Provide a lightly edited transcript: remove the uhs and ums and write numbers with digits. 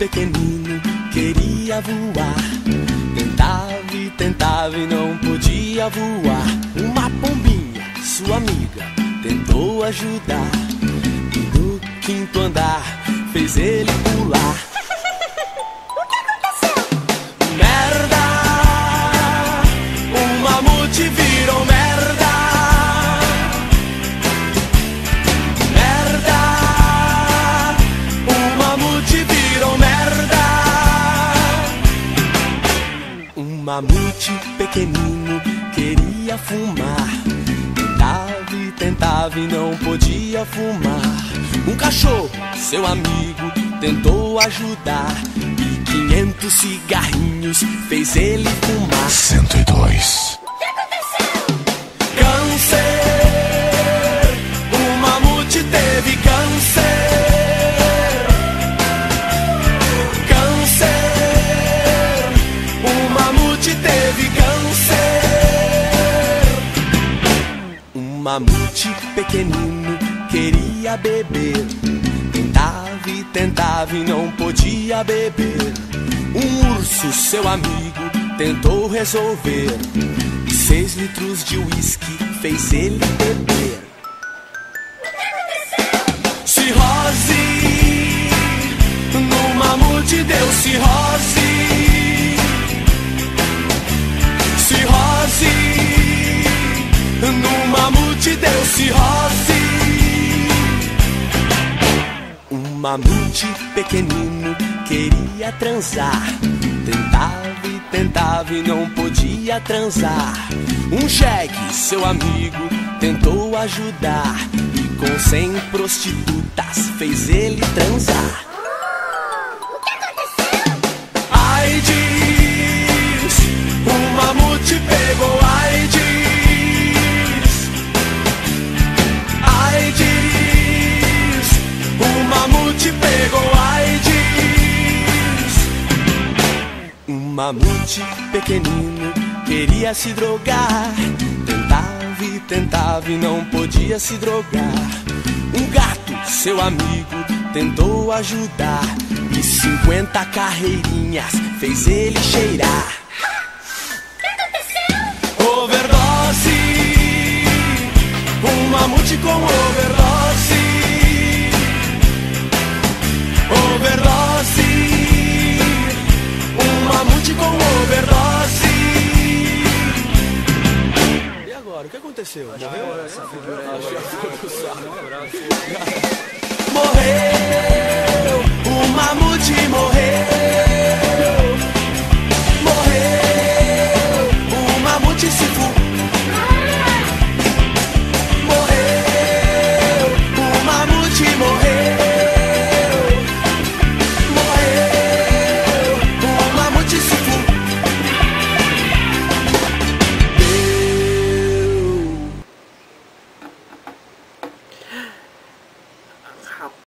pequenino queria voar. Tentava e não podia voar. Uma pombinha, sua amiga, tentou ajudar. E no quinto andar fez ele pular. O que aconteceu? Merda! Um mamute virou merda. Merda! Um mamute virou merda. Um mamute pequenino queria fumar. Tentava e não podia fumar. Um cachorro, seu amigo, tentou ajudar. E 500 cigarrinhos fez ele fumar. 102. O que aconteceu? Câncer! O mamute teve câncer. Câncer! O mamute teve câncer. Um mamute pequenino queria beber. Tentava e não podia beber. Um urso, seu amigo, tentou resolver. 6 litros de uísque fez ele beber. Cirrose! No mamute deu cirrose. Cirrose! No mamute deu cirrose. Um mamute pequenino queria transar. Tentava e não podia transar. Um jegue, seu amigo, tentou ajudar. E com 100 prostitutas fez ele transar. O que aconteceu? AIDS! O mamute pegou AIDS. AIDS! O mamute pegou AIDS. Um mamute pequenino queria se drogar. Tentava e não podia se drogar. Um gato, seu amigo, tentou ajudar. E 50 carreirinhas fez ele cheirar. O que aconteceu? Overdose! Um mamute com overdose. Overdose! Um mamute com overdose. E agora, o que aconteceu? Morreu? Morreu! O mamute morreu!